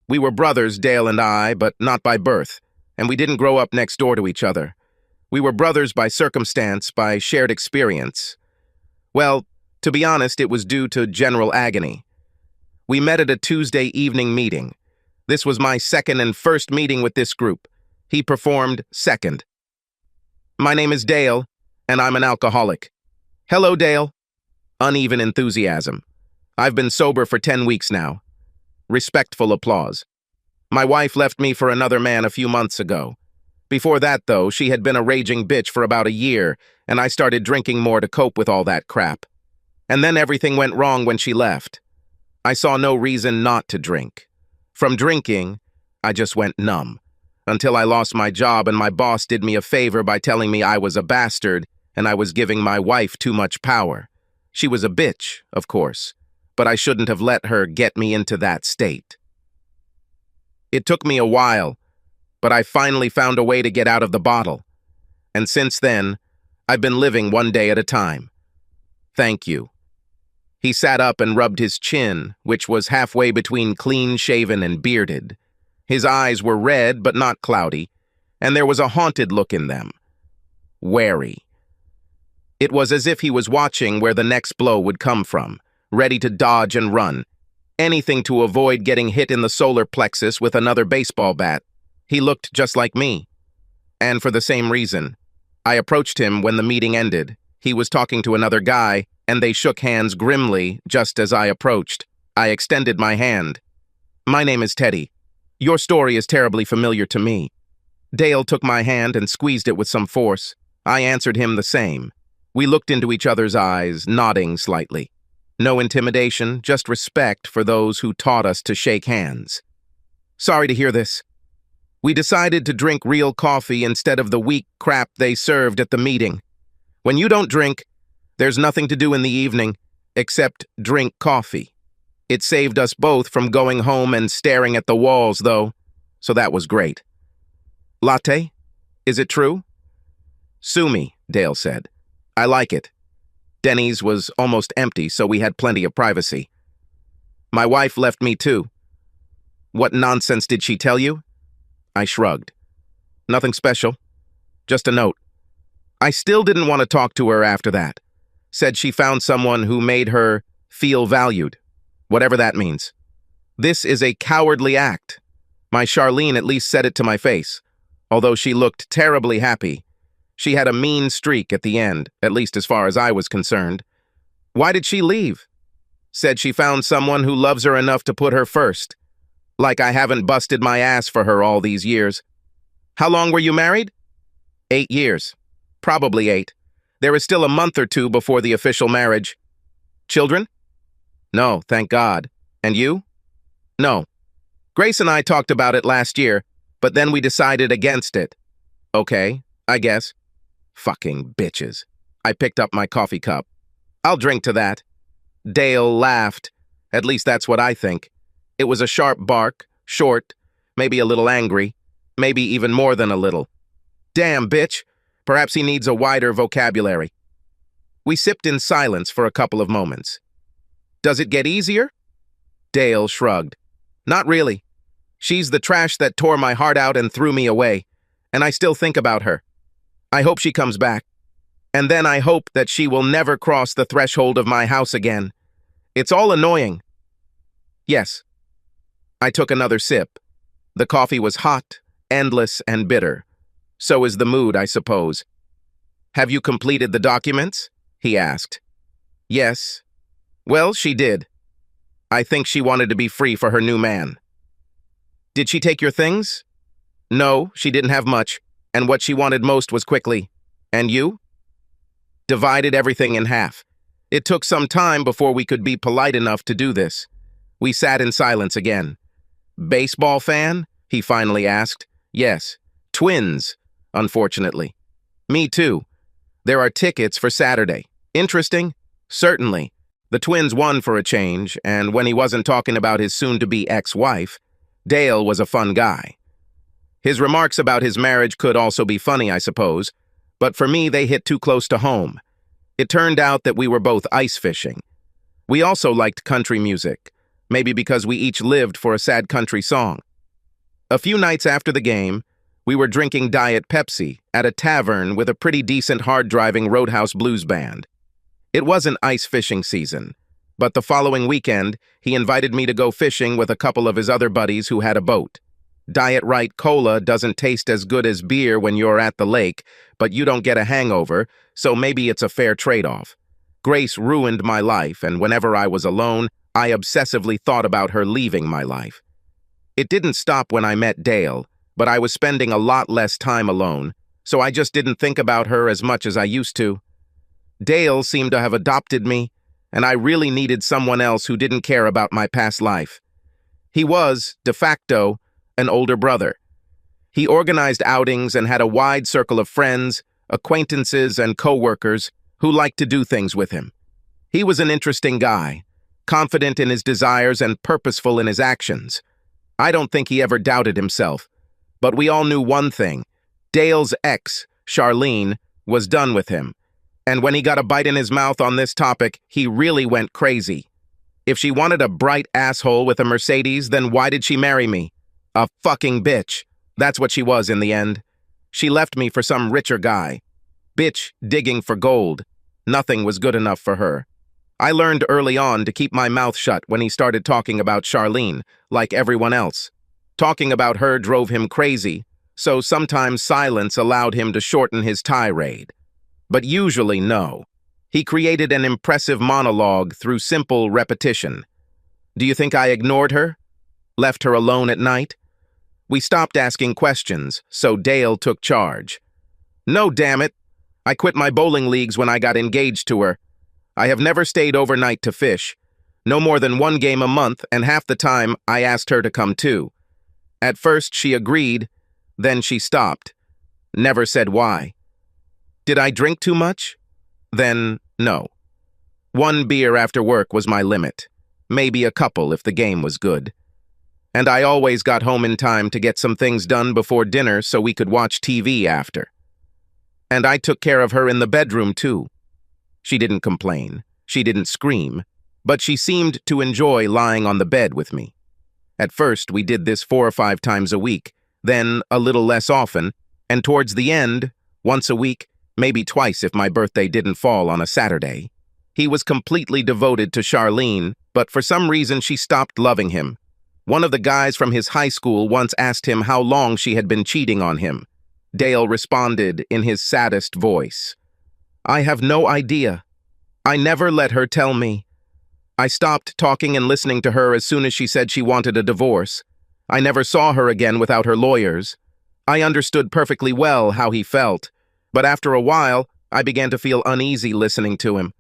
We were brothers, Dale and I, but not by birth, and we didn't grow up next door to each other. We were brothers by circumstance, by shared experience. Well, to be honest, it was due to general agony. We met at a Tuesday evening meeting. This was my second and first meeting with this group. He performed second. My name is Dale, and I'm an alcoholic. Hello, Dale. Uneven enthusiasm. I've been sober for 10 weeks now. Respectful applause. My wife left me for another man a few months ago. Before that, though, she had been a raging bitch for about a year, and I started drinking more to cope with all that crap. And then everything went wrong when she left. I saw no reason not to drink. From drinking, I just went numb, until I lost my job and my boss did me a favor by telling me I was a bastard and I was giving my wife too much power. She was a bitch, of course, but I shouldn't have let her get me into that state. It took me a while, but I finally found a way to get out of the bottle. And since then, I've been living one day at a time. Thank you. He sat up and rubbed his chin, which was halfway between clean-shaven and bearded. His eyes were red but not cloudy, and there was a haunted look in them. Wary. It was as if he was watching where the next blow would come from, ready to dodge and run. Anything to avoid getting hit in the solar plexus with another baseball bat. He looked just like me. And for the same reason. I approached him when the meeting ended. He was talking to another guy, and they shook hands grimly just as I approached. I extended my hand. My name is Teddy. Your story is terribly familiar to me. Dale took my hand and squeezed it with some force. I answered him the same. We looked into each other's eyes, nodding slightly. No intimidation, just respect for those who taught us to shake hands. Sorry to hear this. We decided to drink real coffee instead of the weak crap they served at the meeting. When you don't drink, there's nothing to do in the evening except drink coffee. It saved us both from going home and staring at the walls, though, so that was great. Latte? Is it true? Sue me, Dale said. I like it. Denny's was almost empty, so we had plenty of privacy. My wife left me too. What nonsense did she tell you? I shrugged. Nothing special. Just a note. I still didn't want to talk to her after that. Said she found someone who made her feel valued, whatever that means. This is a cowardly act. My Charlene at least said it to my face, although she looked terribly happy. She had a mean streak at the end, at least as far as I was concerned. Why did she leave? Said she found someone who loves her enough to put her first. Like I haven't busted my ass for her all these years. How long were you married? 8 years. Probably 8. There is still a month or 2 before the official marriage. Children? No, thank God. And you? No. Grace and I talked about it last year, but then we decided against it. Okay, I guess. Fucking bitches. I picked up my coffee cup. I'll drink to that. Dale laughed. At least that's what I think. It was a sharp bark, short, maybe a little angry, maybe even more than a little. Damn, bitch. Perhaps he needs a wider vocabulary. We sipped in silence for a couple of moments. Does it get easier? Dale shrugged. Not really. She's the trash that tore my heart out and threw me away, and I still think about her. I hope she comes back. And then I hope that she will never cross the threshold of my house again. It's all annoying. Yes. I took another sip. The coffee was hot, endless, and bitter. So is the mood, I suppose. Have you completed the documents? He asked. Yes. Well, she did. I think she wanted to be free for her new man. Did she take your things? No, she didn't have much, and what she wanted most was quickly. And you? Divided everything in half. It took some time before we could be polite enough to do this. We sat in silence again. Baseball fan? He finally asked. Yes. Twins, unfortunately. Me too. There are tickets for Saturday. Interesting? Certainly. The Twins won for a change, and when he wasn't talking about his soon-to-be ex-wife, Dale was a fun guy. His remarks about his marriage could also be funny, I suppose, but for me they hit too close to home. It turned out that we were both ice fishing. We also liked country music, maybe because we each lived for a sad country song. A few nights after the game, we were drinking Diet Pepsi at a tavern with a pretty decent hard-driving Roadhouse blues band. It wasn't ice fishing season, but the following weekend, he invited me to go fishing with a couple of his other buddies who had a boat. Diet Right Cola doesn't taste as good as beer when you're at the lake, but you don't get a hangover, so maybe it's a fair trade-off. Grace ruined my life, and whenever I was alone, I obsessively thought about her leaving my life. It didn't stop when I met Dale, but I was spending a lot less time alone, so I just didn't think about her as much as I used to. Dale seemed to have adopted me, and I really needed someone else who didn't care about my past life. He was, de facto, an older brother. He organized outings and had a wide circle of friends, acquaintances, and co-workers who liked to do things with him. He was an interesting guy, confident in his desires and purposeful in his actions. I don't think he ever doubted himself. But we all knew one thing. Dale's ex, Charlene, was done with him. And when he got a bite in his mouth on this topic, he really went crazy. If she wanted a bright asshole with a Mercedes, then why did she marry me? A fucking bitch. That's what she was in the end. She left me for some richer guy. Bitch digging for gold. Nothing was good enough for her. I learned early on to keep my mouth shut when he started talking about Charlene, like everyone else. Talking about her drove him crazy, so sometimes silence allowed him to shorten his tirade. But usually no. He created an impressive monologue through simple repetition. Do you think I ignored her? Left her alone at night? We stopped asking questions, so Dale took charge. No, damn it. I quit my bowling leagues when I got engaged to her. I have never stayed overnight to fish. No more than one game a month, and half the time I asked her to come too. At first she agreed, then she stopped. Never said why. Did I drink too much? Then no. One beer after work was my limit. Maybe a couple if the game was good. And I always got home in time to get some things done before dinner so we could watch TV after. And I took care of her in the bedroom too. She didn't complain. She didn't scream. But she seemed to enjoy lying on the bed with me. At first, we did this 4 or 5 times a week, then a little less often, and towards the end, once a week, maybe twice if my birthday didn't fall on a Saturday. He was completely devoted to Charlene, but for some reason she stopped loving him. One of the guys from his high school once asked him how long she had been cheating on him. Dale responded in his saddest voice. I have no idea. I never let her tell me. I stopped talking and listening to her as soon as she said she wanted a divorce. I never saw her again without her lawyers. I understood perfectly well how he felt, but after a while, I began to feel uneasy listening to him.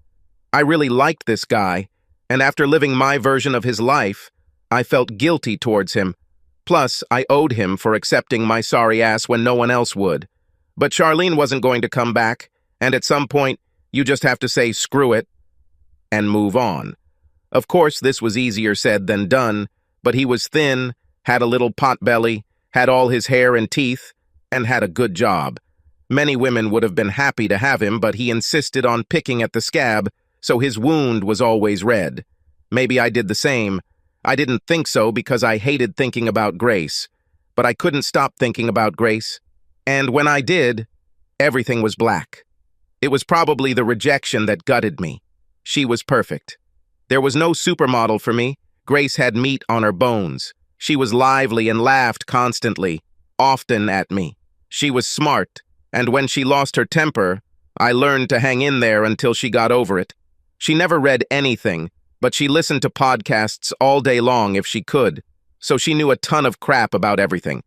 I really liked this guy, and after living my version of his life, I felt guilty towards him. Plus, I owed him for accepting my sorry ass when no one else would. But Charlene wasn't going to come back, and at some point, you just have to say screw it and move on. Of course, this was easier said than done, but he was thin, had a little pot belly, had all his hair and teeth, and had a good job. Many women would have been happy to have him, but he insisted on picking at the scab, so his wound was always red. Maybe I did the same. I didn't think so because I hated thinking about Grace, but I couldn't stop thinking about Grace. And when I did, everything was black. It was probably the rejection that gutted me. She was perfect. There was no supermodel for me. Grace had meat on her bones. She was lively and laughed constantly, often at me. She was smart, and when she lost her temper, I learned to hang in there until she got over it. She never read anything, but she listened to podcasts all day long if she could, so she knew a ton of crap about everything.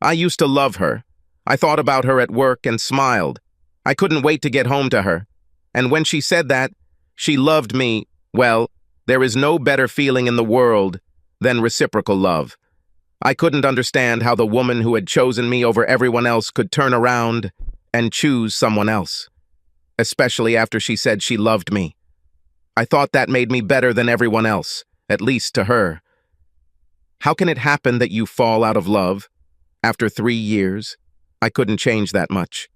I used to love her. I thought about her at work and smiled. I couldn't wait to get home to her. And when she said that, she loved me, well, there is no better feeling in the world than reciprocal love. I couldn't understand how the woman who had chosen me over everyone else could turn around and choose someone else, especially after she said she loved me. I thought that made me better than everyone else, at least to her. How can it happen that you fall out of love? After 3 years, I couldn't change that much.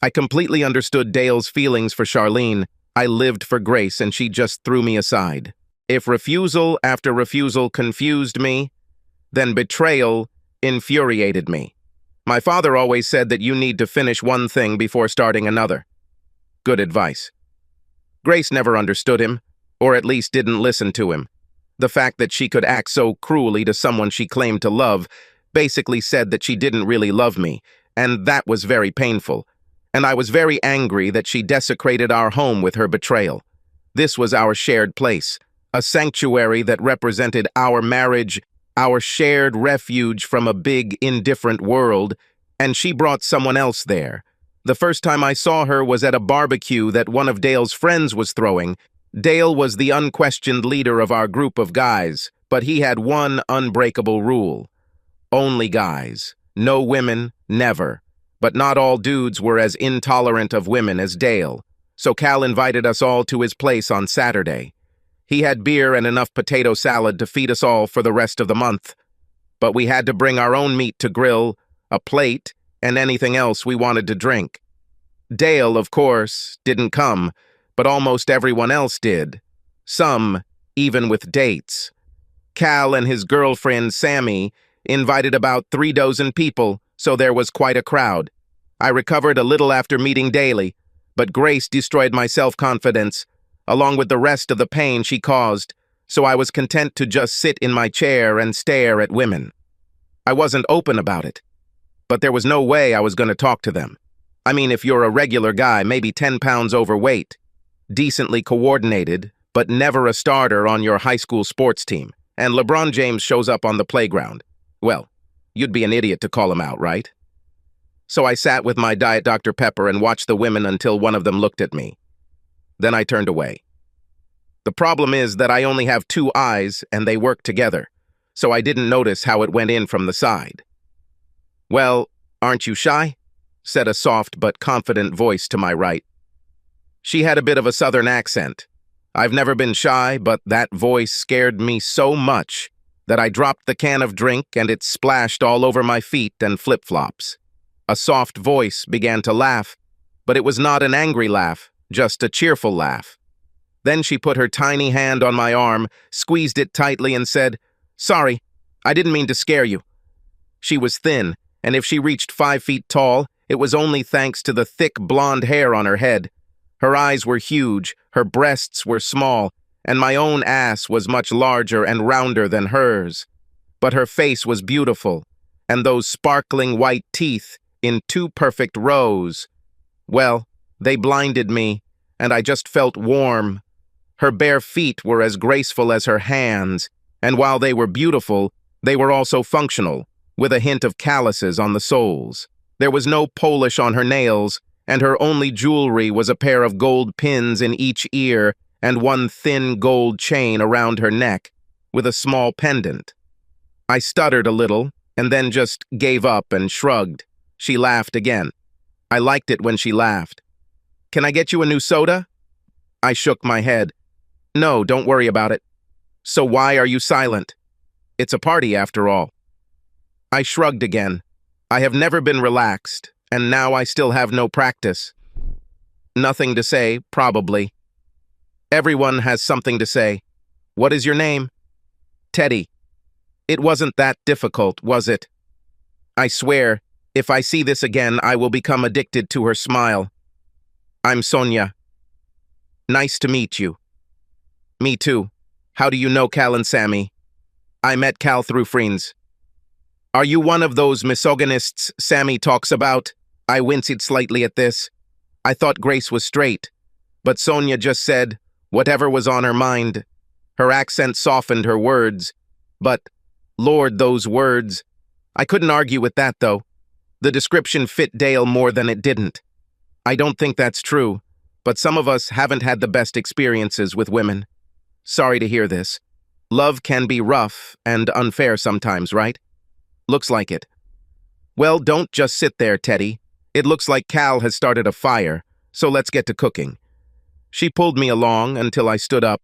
I completely understood Dale's feelings for Charlene. I lived for Grace and she just threw me aside. If refusal after refusal confused me, then betrayal infuriated me. My father always said that you need to finish one thing before starting another. Good advice. Grace never understood him, or at least didn't listen to him. The fact that she could act so cruelly to someone she claimed to love basically said that she didn't really love me, and that was very painful. And I was very angry that she desecrated our home with her betrayal. This was our shared place, a sanctuary that represented our marriage, our shared refuge from a big, indifferent world, and she brought someone else there. The first time I saw her was at a barbecue that one of Dale's friends was throwing. Dale was the unquestioned leader of our group of guys, but he had one unbreakable rule. Only guys. No women, never. But not all dudes were as intolerant of women as Dale, so Cal invited us all to his place on Saturday. He had beer and enough potato salad to feed us all for the rest of the month. But we had to bring our own meat to grill, a plate, and anything else we wanted to drink. Dale, of course, didn't come, but almost everyone else did. Some, even with dates. Cal and his girlfriend, Sammy, invited about 3 dozen people, so there was quite a crowd. I recovered a little after meeting Daly, but Grace destroyed my self-confidence, along with the rest of the pain she caused, so I was content to just sit in my chair and stare at women. I wasn't open about it, but there was no way I was going to talk to them. I mean, if you're a regular guy, maybe 10 pounds overweight, decently coordinated, but never a starter on your high school sports team, and LeBron James shows up on the playground, well, you'd be an idiot to call him out, right? So I sat with my Diet Dr. Pepper and watched the women until one of them looked at me. Then I turned away. The problem is that I only have 2 eyes and they work together, so I didn't notice how it went in from the side. "Well, aren't you shy?" said a soft but confident voice to my right. She had a bit of a southern accent. I've never been shy, but that voice scared me so much that I dropped the can of drink and it splashed all over my feet and flip-flops. A soft voice began to laugh, but it was not an angry laugh, just a cheerful laugh. Then she put her tiny hand on my arm, squeezed it tightly and said, "Sorry, I didn't mean to scare you." She was thin, and if she reached 5 feet tall, it was only thanks to the thick blonde hair on her head. Her eyes were huge, her breasts were small, and my own ass was much larger and rounder than hers. But her face was beautiful, and those sparkling white teeth in 2 perfect rows. Well, they blinded me, and I just felt warm. Her bare feet were as graceful as her hands, and while they were beautiful, they were also functional, with a hint of calluses on the soles. There was no polish on her nails, and her only jewelry was a pair of gold pins in each ear and one thin gold chain around her neck, with a small pendant. I stuttered a little, and then just gave up and shrugged. She laughed again. I liked it when she laughed. "Can I get you a new soda?" I shook my head. "No, don't worry about it." "So why are you silent?" "It's a party after all." I shrugged again. I have never been relaxed, and now I still have no practice. "Nothing to say, probably." "Everyone has something to say. What is your name?" "Teddy." "It wasn't that difficult, was it?" I swear, if I see this again, I will become addicted to her smile. "I'm Sonya." "Nice to meet you." "Me too. How do you know Cal and Sammy?" "I met Cal through friends." "Are you one of those misogynists Sammy talks about?" I winced slightly at this. I thought Grace was straight, but Sonya just said whatever was on her mind. Her accent softened her words, but, Lord, those words. I couldn't argue with that, though. The description fit Dale more than it didn't. I don't think that's true, but some of us haven't had the best experiences with women. Sorry to hear this. Love can be rough and unfair sometimes, right? Looks like it. Well, don't just sit there, Teddy. It looks like Cal has started a fire, so let's get to cooking. She pulled me along until I stood up,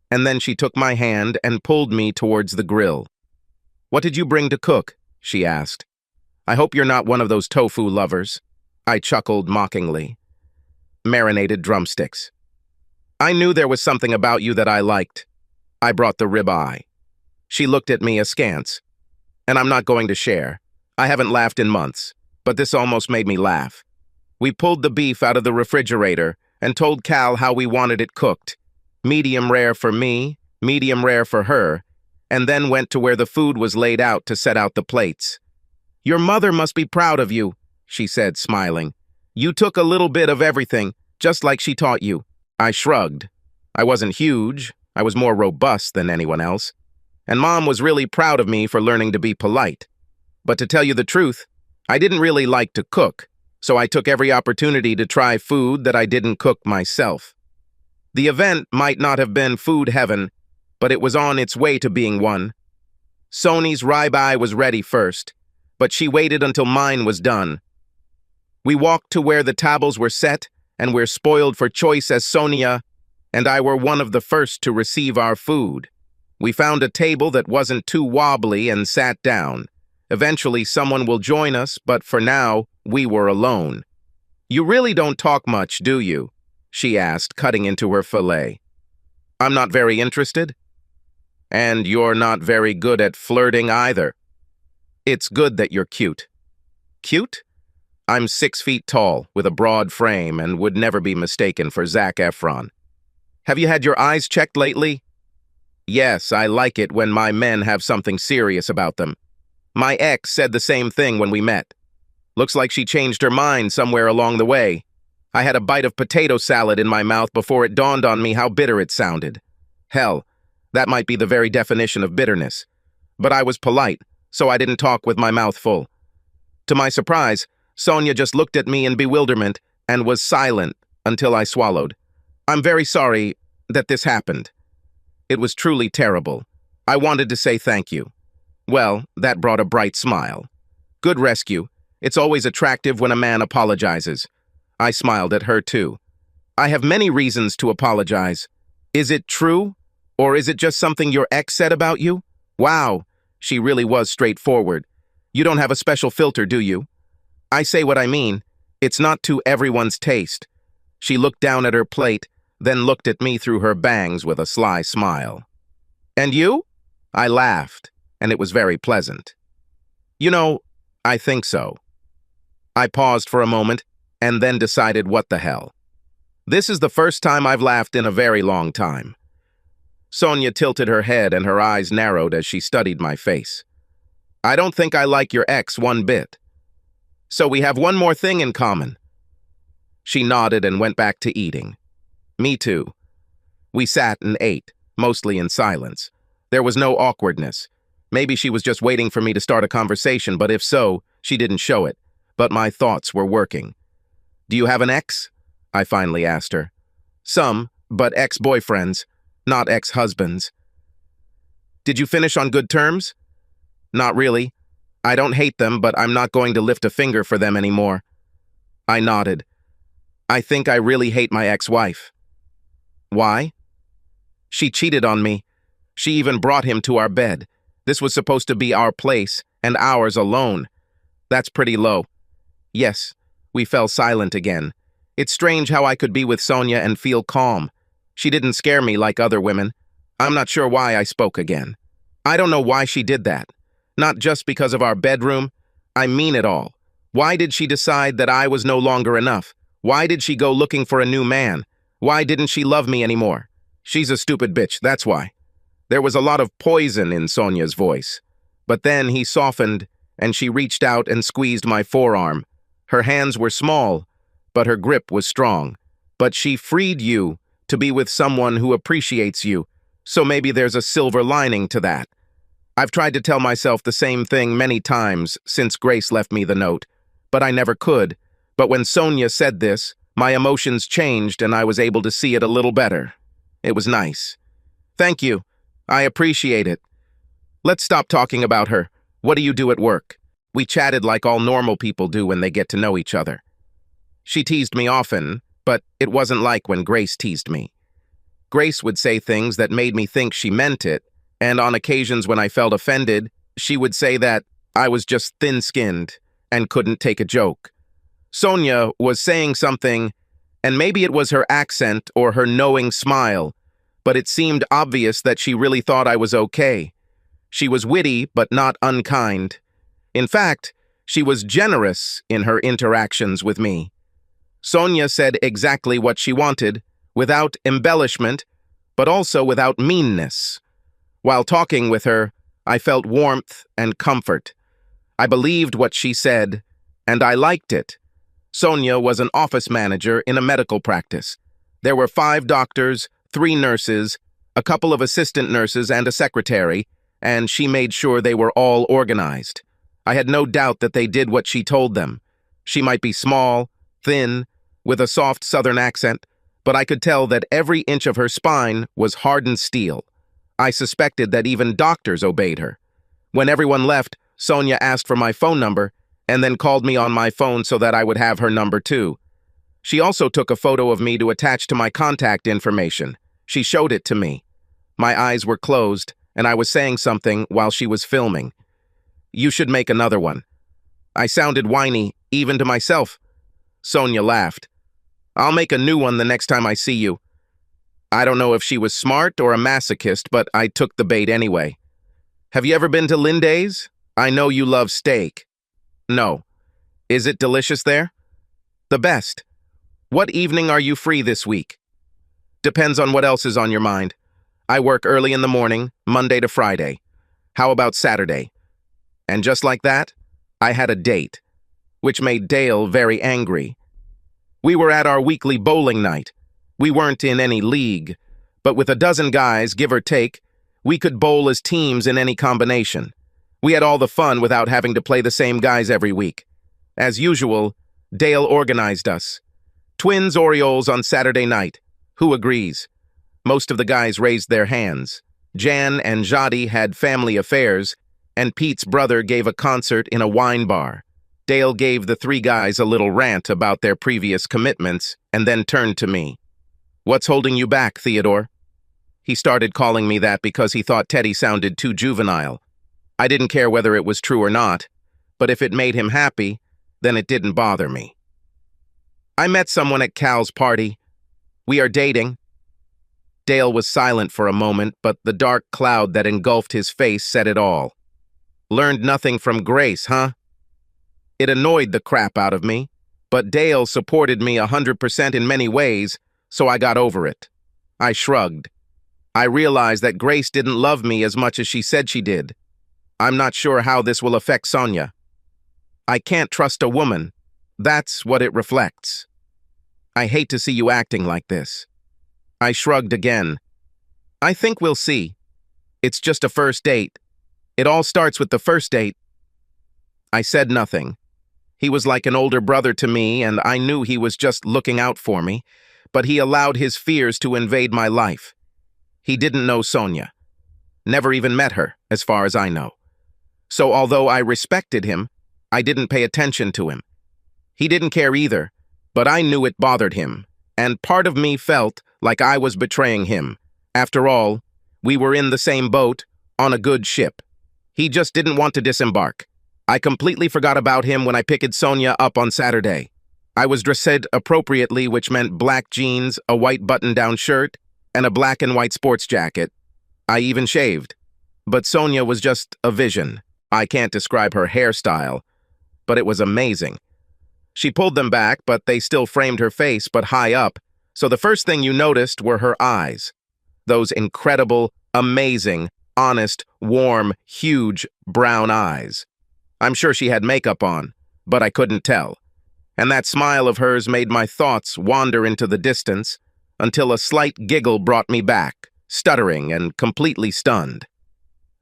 and then she took my hand and pulled me towards the grill. "What did you bring to cook?" she asked. "I hope you're not one of those tofu lovers." I chuckled mockingly. "Marinated drumsticks." "I knew there was something about you that I liked." I brought the ribeye. She looked at me askance. And I'm not going to share. I haven't laughed in months, but this almost made me laugh. We pulled the beef out of the refrigerator and told Cal how we wanted it cooked. Medium rare for me, medium rare for her, and then went to where the food was laid out to set out the plates. "Your mother must be proud of you," she said, smiling. "You took a little bit of everything, just like she taught you." I shrugged. I wasn't huge. I was more robust than anyone else. And Mom was really proud of me for learning to be polite. But to tell you the truth, I didn't really like to cook, so I took every opportunity to try food that I didn't cook myself. The event might not have been food heaven, but it was on its way to being one. Sony's ribeye was ready first, but she waited until mine was done. We walked to where the tables were set, and we're spoiled for choice as Sonya and I were one of the first to receive our food. We found a table that wasn't too wobbly and sat down. Eventually, someone will join us, but for now, we were alone. "You really don't talk much, do you?" she asked, cutting into her fillet. "I'm not very interested." "And you're not very good at flirting either." "It's good that you're cute." "Cute?" "I'm 6 feet tall, with a broad frame, and would never be mistaken for Zac Efron." "Have you had your eyes checked lately?" "Yes, I like it when my men have something serious about them. My ex said the same thing when we met. Looks like she changed her mind somewhere along the way. I had a bite of potato salad in my mouth before it dawned on me how bitter it sounded. Hell, that might be the very definition of bitterness. But I was polite, so I didn't talk with my mouth full. To my surprise, Sonya just looked at me in bewilderment and was silent until I swallowed. "I'm very sorry that this happened. It was truly terrible. I wanted to say thank you." Well, that brought a bright smile. "Good rescue. It's always attractive when a man apologizes." I smiled at her too. "I have many reasons to apologize. Is it true? Or is it just something your ex said about you?" "Wow," she really was straightforward. "You don't have a special filter, do you?" "I say what I mean. It's not to everyone's taste." She looked down at her plate, then looked at me through her bangs with a sly smile. "And you?" I laughed, and it was very pleasant. "You know, I think so." I paused for a moment, and then decided what the hell. This is the first time I've laughed in a very long time. Sonya tilted her head and her eyes narrowed as she studied my face. "I don't think I like your ex one bit. So we have one more thing in common." She nodded and went back to eating. Me too. We sat and ate, mostly in silence. There was no awkwardness. Maybe she was just waiting for me to start a conversation, but if so, she didn't show it. But my thoughts were working. "Do you have an ex?" I finally asked her. "Some, but ex-boyfriends, not ex-husbands." "Did you finish on good terms?" "Not really. I don't hate them, but I'm not going to lift a finger for them anymore." I nodded. "I think I really hate my ex-wife." "Why?" "She cheated on me. She even brought him to our bed. This was supposed to be our place, and ours alone. That's pretty low." Yes, we fell silent again. It's strange how I could be with Sonya and feel calm. She didn't scare me like other women. I'm not sure why I spoke again. "I don't know why she did that. Not just because of our bedroom. I mean it all. Why did she decide that I was no longer enough? Why did she go looking for a new man? Why didn't she love me anymore? She's a stupid bitch, that's why." There was a lot of poison in Sonya's voice. But then he softened, and she reached out and squeezed my forearm. Her hands were small, but her grip was strong. "But she freed you to be with someone who appreciates you, so maybe there's a silver lining to that." I've tried to tell myself the same thing many times since Grace left me the note, but I never could. But when Sonya said this, my emotions changed and I was able to see it a little better. It was nice. "Thank you. I appreciate it. Let's stop talking about her. What do you do at work?" We chatted like all normal people do when they get to know each other. She teased me often, but it wasn't like when Grace teased me. Grace would say things that made me think she meant it, and on occasions when I felt offended, she would say that I was just thin-skinned and couldn't take a joke. Sonya was saying something, and maybe it was her accent or her knowing smile, but it seemed obvious that she really thought I was okay. She was witty, but not unkind. In fact, she was generous in her interactions with me. Sonya said exactly what she wanted, without embellishment, but also without meanness. While talking with her, I felt warmth and comfort. I believed what she said, and I liked it. Sonya was an office manager in a medical practice. There were 5 doctors, 3 nurses, a couple of assistant nurses, and a secretary, and she made sure they were all organized. I had no doubt that they did what she told them. She might be small, thin, with a soft southern accent, but I could tell that every inch of her spine was hardened steel. I suspected that even doctors obeyed her. When everyone left, Sonya asked for my phone number and then called me on my phone so that I would have her number too. She also took a photo of me to attach to my contact information. She showed it to me. My eyes were closed, and I was saying something while she was filming. "You should make another one." I sounded whiny, even to myself. Sonya laughed. "I'll make a new one the next time I see you." I don't know if she was smart or a masochist, but I took the bait anyway. "Have you ever been to Linde's? I know you love steak." "No." "Is it delicious there?" "The best." "What evening are you free this week?" "Depends on what else is on your mind. I work early in the morning, Monday to Friday. How about Saturday?" And just like that, I had a date, which made Dale very angry. We were at our weekly bowling night. We weren't in any league, but with a dozen guys, give or take, we could bowl as teams in any combination. We had all the fun without having to play the same guys every week. As usual, Dale organized us. Twins Orioles on Saturday night. Who agrees? Most of the guys raised their hands. Jan and Jadi had family affairs, and Pete's brother gave a concert in a wine bar. Dale gave the 3 guys a little rant about their previous commitments and then turned to me. "What's holding you back, Theodore?" He started calling me that because he thought Teddy sounded too juvenile. I didn't care whether it was true or not, but if it made him happy, then it didn't bother me. "I met someone at Cal's party. We are dating." Dale was silent for a moment, but the dark cloud that engulfed his face said it all. "Learned nothing from Grace, huh?" It annoyed the crap out of me, but Dale supported me 100% in many ways, so I got over it. I shrugged. I realized that Grace didn't love me as much as she said she did. I'm not sure how this will affect Sonya. I can't trust a woman. That's what it reflects. I hate to see you acting like this. I shrugged again. I think we'll see. It's just a first date. It all starts with the first date. I said nothing. He was like an older brother to me, and I knew he was just looking out for me, but he allowed his fears to invade my life. He didn't know Sonya. Never even met her, as far as I know. So although I respected him, I didn't pay attention to him. He didn't care either, but I knew it bothered him, and part of me felt like I was betraying him. After all, we were in the same boat, on a good ship. He just didn't want to disembark. I completely forgot about him when I picked Sonya up on Saturday. I was dressed appropriately, which meant black jeans, a white button-down shirt, and a black and white sports jacket. I even shaved. But Sonya was just a vision. I can't describe her hairstyle, but it was amazing. She pulled them back, but they still framed her face, but high up, so the first thing you noticed were her eyes. Those incredible, amazing, honest, warm, huge, brown eyes. I'm sure she had makeup on, but I couldn't tell. And that smile of hers made my thoughts wander into the distance until a slight giggle brought me back, stuttering and completely stunned.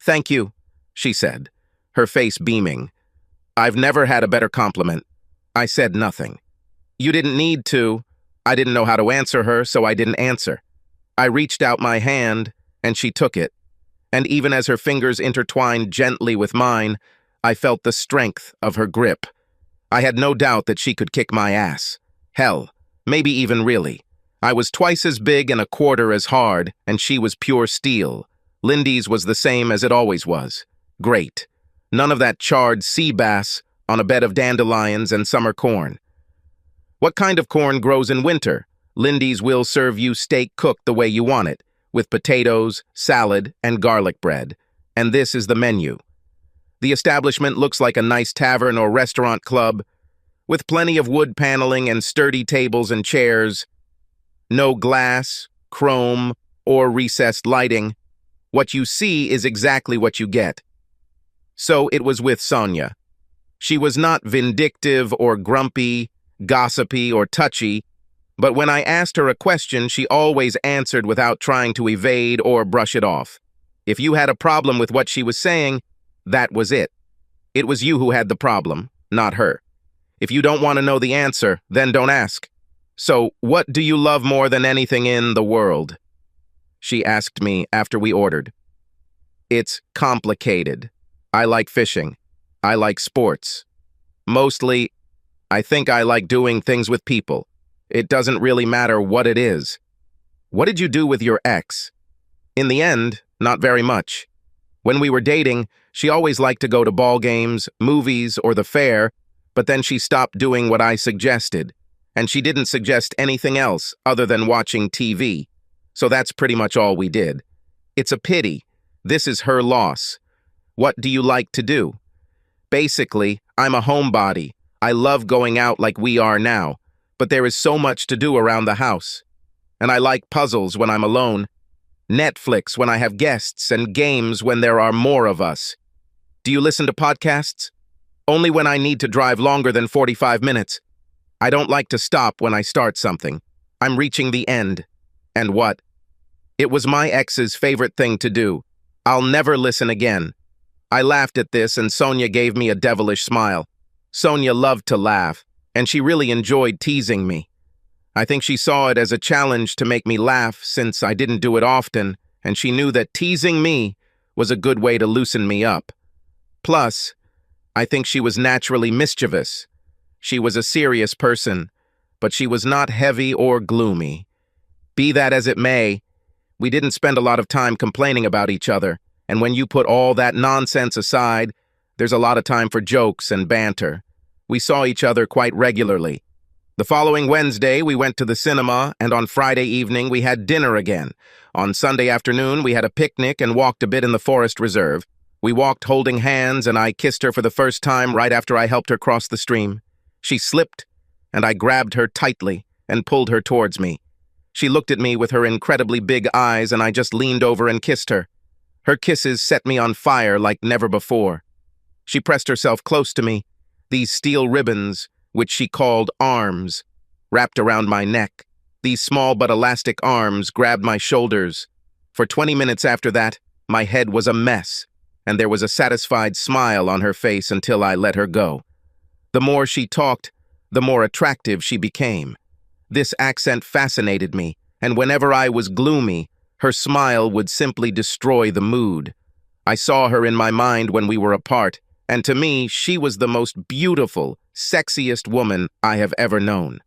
"Thank you," she said, her face beaming. "I've never had a better compliment." I said nothing. "You didn't need to." I didn't know how to answer her, so I didn't answer. I reached out my hand, and she took it. And even as her fingers intertwined gently with mine, I felt the strength of her grip. I had no doubt that she could kick my ass. Hell, maybe even really. I was twice as big and a quarter as hard, and she was pure steel. Lindy's was the same as it always was. Great. None of that charred sea bass on a bed of dandelions and summer corn. What kind of corn grows in winter? Lindy's will serve you steak cooked the way you want it, with potatoes, salad, and garlic bread. And this is the menu. The establishment looks like a nice tavern or restaurant club, with plenty of wood paneling and sturdy tables and chairs. No glass, chrome, or recessed lighting. What you see is exactly what you get. So it was with Sonya. She was not vindictive or grumpy, gossipy or touchy, but when I asked her a question, she always answered without trying to evade or brush it off. If you had a problem with what she was saying, that was it. It was you who had the problem, not her. If you don't want to know the answer, then don't ask. So, what do you love more than anything in the world? She asked me after we ordered. It's complicated. I like fishing. I like sports. Mostly, I think I like doing things with people. It doesn't really matter what it is. What did you do with your ex? In the end, not very much. When we were dating, she always liked to go to ball games, movies, or the fair, but then she stopped doing what I suggested, and she didn't suggest anything else other than watching TV. So that's pretty much all we did. It's a pity. This is her loss. What do you like to do? Basically, I'm a homebody. I love going out like we are now, but there is so much to do around the house. And I like puzzles when I'm alone, Netflix when I have guests, and games when there are more of us. Do you listen to podcasts? Only when I need to drive longer than 45 minutes. I don't like to stop when I start something. I'm reaching the end. And what? It was my ex's favorite thing to do. I'll never listen again. I laughed at this, and Sonya gave me a devilish smile. Sonya loved to laugh, and she really enjoyed teasing me. I think she saw it as a challenge to make me laugh since I didn't do it often, and she knew that teasing me was a good way to loosen me up. Plus, I think she was naturally mischievous. She was a serious person, but she was not heavy or gloomy. Be that as it may, we didn't spend a lot of time complaining about each other, and when you put all that nonsense aside, there's a lot of time for jokes and banter. We saw each other quite regularly. The following Wednesday, we went to the cinema, and on Friday evening, we had dinner again. On Sunday afternoon, we had a picnic and walked a bit in the forest reserve. We walked holding hands, and I kissed her for the first time right after I helped her cross the stream. She slipped, and I grabbed her tightly and pulled her towards me. She looked at me with her incredibly big eyes, and I just leaned over and kissed her. Her kisses set me on fire like never before. She pressed herself close to me, these steel ribbons, which she called arms, wrapped around my neck. These small but elastic arms grabbed my shoulders. For 20 minutes after that, my head was a mess, and there was a satisfied smile on her face until I let her go. The more she talked, the more attractive she became. This accent fascinated me, and whenever I was gloomy, her smile would simply destroy the mood. I saw her in my mind when we were apart, and to me, she was the most beautiful, sexiest woman I have ever known.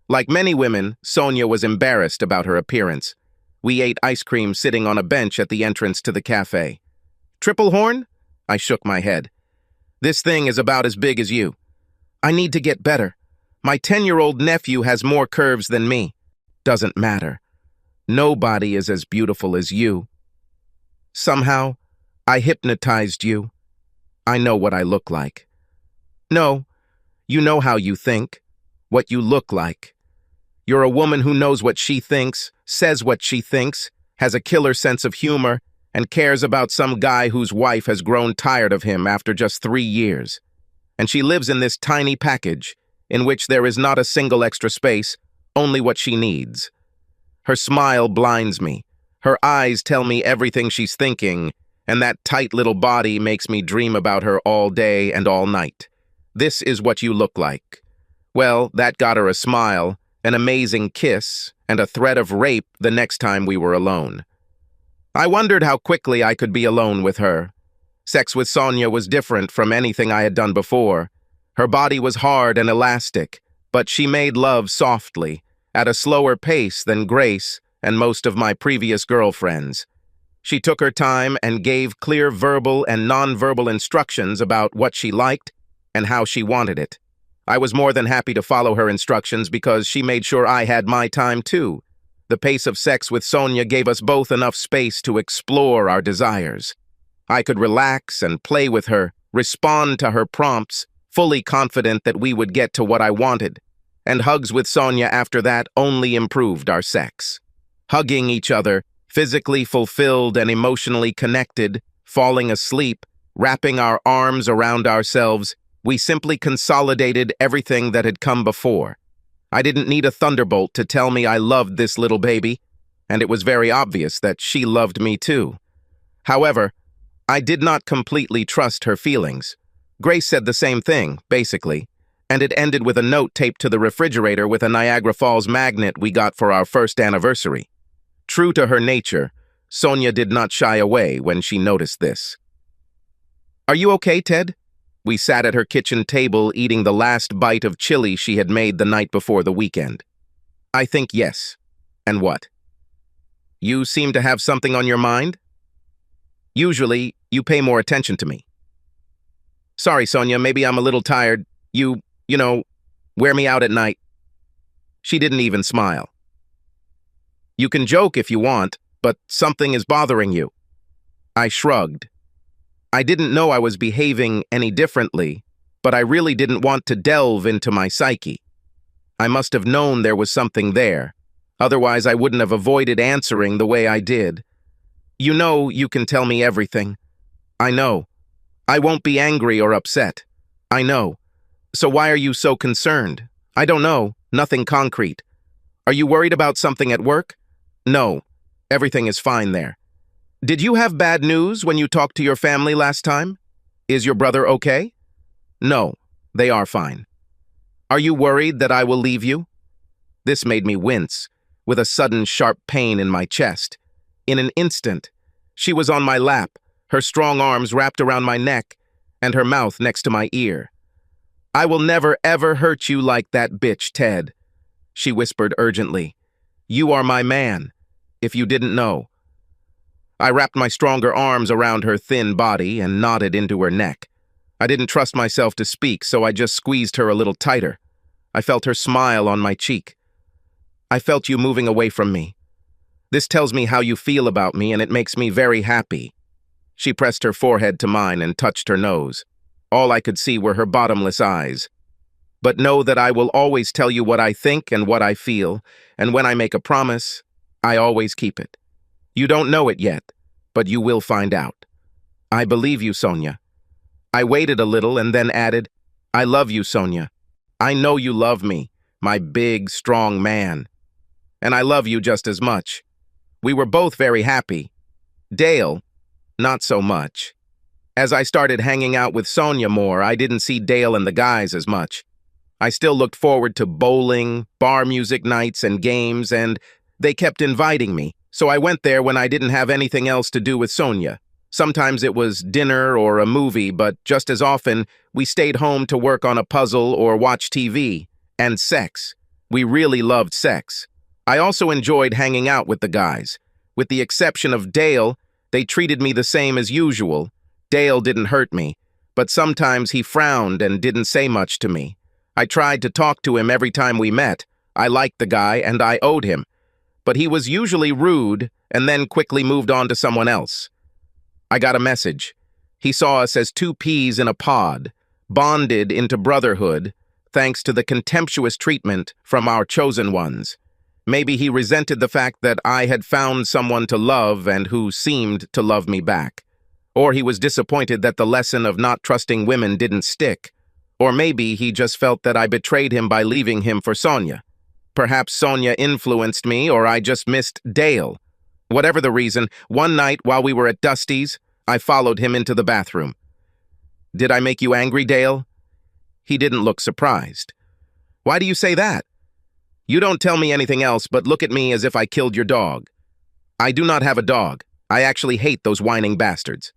Like many women, Sonya was embarrassed about her appearance. We ate ice cream sitting on a bench at the entrance to the cafe. Triple horn? I shook my head. This thing is about as big as you. I need to get better. My 10-year-old nephew has more curves than me. Doesn't matter. Nobody is as beautiful as you. Somehow, I hypnotized you. I know what I look like. No, you know how you think, what you look like. You're a woman who knows what she thinks, says what she thinks, has a killer sense of humor, and cares about some guy whose wife has grown tired of him after just 3 years. And she lives in this tiny package, in which there is not a single extra space, only what she needs. Her smile blinds me. Her eyes tell me everything she's thinking, and that tight little body makes me dream about her all day and all night. This is what you look like. Well, that got her a smile, an amazing kiss, and a threat of rape the next time we were alone. I wondered how quickly I could be alone with her. Sex with Sonya was different from anything I had done before. Her body was hard and elastic, but she made love softly, at a slower pace than Grace and most of my previous girlfriends. She took her time and gave clear verbal and nonverbal instructions about what she liked and how she wanted it. I was more than happy to follow her instructions because she made sure I had my time too. The pace of sex with Sonya gave us both enough space to explore our desires. I could relax and play with her, respond to her prompts, fully confident that we would get to what I wanted. And hugs with Sonya after that only improved our sex. Hugging each other, physically fulfilled and emotionally connected, falling asleep, wrapping our arms around ourselves, we simply consolidated everything that had come before. I didn't need a thunderbolt to tell me I loved this little baby, and it was very obvious that she loved me too. However, I did not completely trust her feelings. Grace said the same thing, basically, and it ended with a note taped to the refrigerator with a Niagara Falls magnet we got for our first anniversary. True to her nature, Sonya did not shy away when she noticed this. "Are you okay, Ted?" We sat at her kitchen table eating the last bite of chili she had made the night before the weekend. "I think yes." "And what?" "You seem to have something on your mind?" "Usually, you pay more attention to me." "Sorry, Sonya, maybe I'm a little tired. You know, wear me out at night." She didn't even smile. "You can joke if you want, but something is bothering you." I shrugged. I didn't know I was behaving any differently, but I really didn't want to delve into my psyche. I must have known there was something there. Otherwise, I wouldn't have avoided answering the way I did. "You know you can tell me everything." "I know. I won't be angry or upset." "I know. So why are you so concerned?" "I don't know. Nothing concrete." "Are you worried about something at work?" "No. Everything is fine there." "Did you have bad news when you talked to your family last time? Is your brother okay?" "No. They are fine." "Are you worried that I will leave you?" This made me wince, with a sudden sharp pain in my chest. In an instant, she was on my lap, her strong arms wrapped around my neck, and her mouth next to my ear. "I will never ever hurt you like that bitch, Ted," she whispered urgently. "You are my man, if you didn't know." I wrapped my stronger arms around her thin body and nodded into her neck. I didn't trust myself to speak, so I just squeezed her a little tighter. I felt her smile on my cheek. "I felt you moving away from me. This tells me how you feel about me, and it makes me very happy." She pressed her forehead to mine and touched her nose. All I could see were her bottomless eyes. "But know that I will always tell you what I think and what I feel, and when I make a promise, I always keep it. You don't know it yet, but you will find out." "I believe you, Sonya." I waited a little and then added, "I love you, Sonya. I know you love me, my big, strong man. And I love you just as much." We were both very happy. Dale, not so much. As I started hanging out with Sonya more, I didn't see Dale and the guys as much. I still looked forward to bowling, bar music nights, and games, and they kept inviting me. So I went there when I didn't have anything else to do with Sonya. Sometimes it was dinner or a movie, but just as often, we stayed home to work on a puzzle or watch TV. And sex. We really loved sex. I also enjoyed hanging out with the guys. With the exception of Dale, they treated me the same as usual. Dale didn't hurt me, but sometimes he frowned and didn't say much to me. I tried to talk to him every time we met. I liked the guy and I owed him. But he was usually rude and then quickly moved on to someone else. I got a message. He saw us as two peas in a pod, bonded into brotherhood, thanks to the contemptuous treatment from our chosen ones. Maybe he resented the fact that I had found someone to love and who seemed to love me back. Or he was disappointed that the lesson of not trusting women didn't stick. Or maybe he just felt that I betrayed him by leaving him for Sonya. Perhaps Sonya influenced me, or I just missed Dale. Whatever the reason, one night while we were at Dusty's, I followed him into the bathroom. "Did I make you angry, Dale?" He didn't look surprised. "Why do you say that?" "You don't tell me anything else, but look at me as if I killed your dog." "I do not have a dog. I actually hate those whining bastards."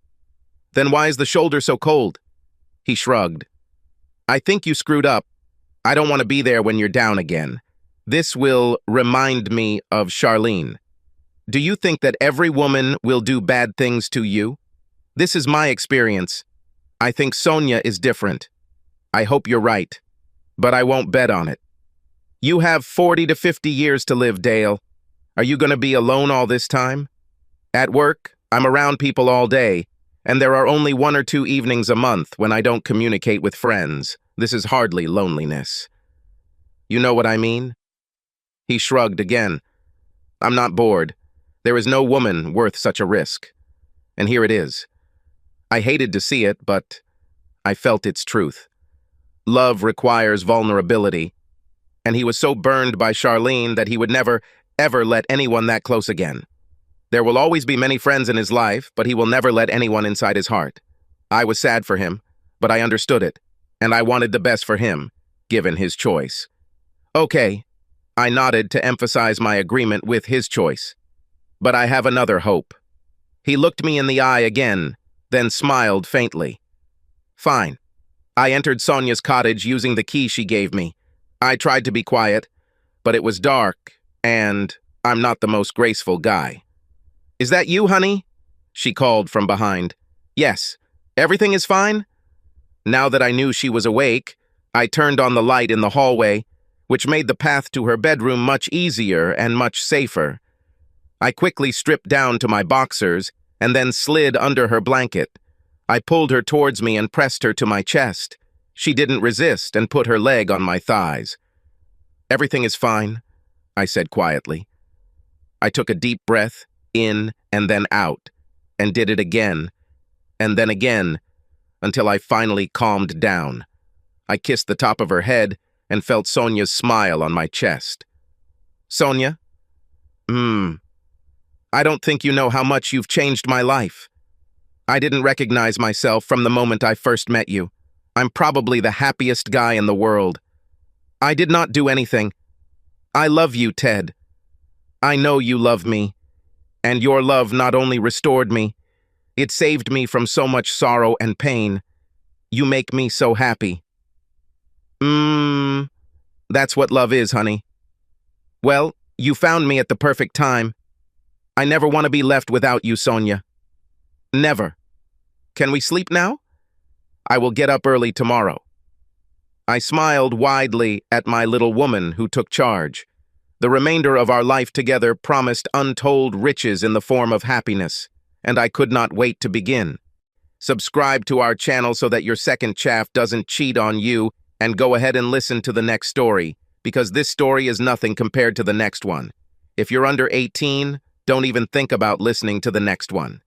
"Then why is the shoulder so cold?" He shrugged. "I think you screwed up. I don't want to be there when you're down again. This will remind me of Charlene. Do you think that every woman will do bad things to you? This is my experience. I think Sonya is different. I hope you're right, but I won't bet on it. You have 40 to 50 years to live, Dale. Are you going to be alone all this time? At work, I'm around people all day, and there are only 1 or 2 evenings a month when I don't communicate with friends. This is hardly loneliness. You know what I mean? He shrugged again. I'm not bored. There is no woman worth such a risk. And here it is. I hated to see it, but I felt its truth. Love requires vulnerability, and he was so burned by Charlene that he would never, ever let anyone that close again. There will always be many friends in his life, but he will never let anyone inside his heart. I was sad for him, but I understood it, and I wanted the best for him, given his choice. Okay, I nodded to emphasize my agreement with his choice. But I have another hope. He looked me in the eye again, then smiled faintly. Fine. I entered Sonya's cottage using the key she gave me. I tried to be quiet, but it was dark, and I'm not the most graceful guy. Is that you, honey? She called from behind. Yes. Everything is fine? Now that I knew she was awake, I turned on the light in the hallway, which made the path to her bedroom much easier and much safer. I quickly stripped down to my boxers and then slid under her blanket. I pulled her towards me and pressed her to my chest. She didn't resist and put her leg on my thighs. Everything is fine, I said quietly. I took a deep breath, in and then out, and did it again, and then again, until I finally calmed down. I kissed the top of her head and felt Sonya's smile on my chest. Sonya? I don't think you know how much you've changed my life. I didn't recognize myself from the moment I first met you. I'm probably the happiest guy in the world. I did not do anything. I love you, Ted. I know you love me. And your love not only restored me, it saved me from so much sorrow and pain. You make me so happy. That's what love is, honey. Well, you found me at the perfect time. I never want to be left without you, Sonya. Never. Can we sleep now? I will get up early tomorrow. I smiled widely at my little woman who took charge. The remainder of our life together promised untold riches in the form of happiness, and I could not wait to begin. Subscribe to our channel so that your second chaff doesn't cheat on you, and go ahead and listen to the next story, because this story is nothing compared to the next one. If you're under 18, don't even think about listening to the next one.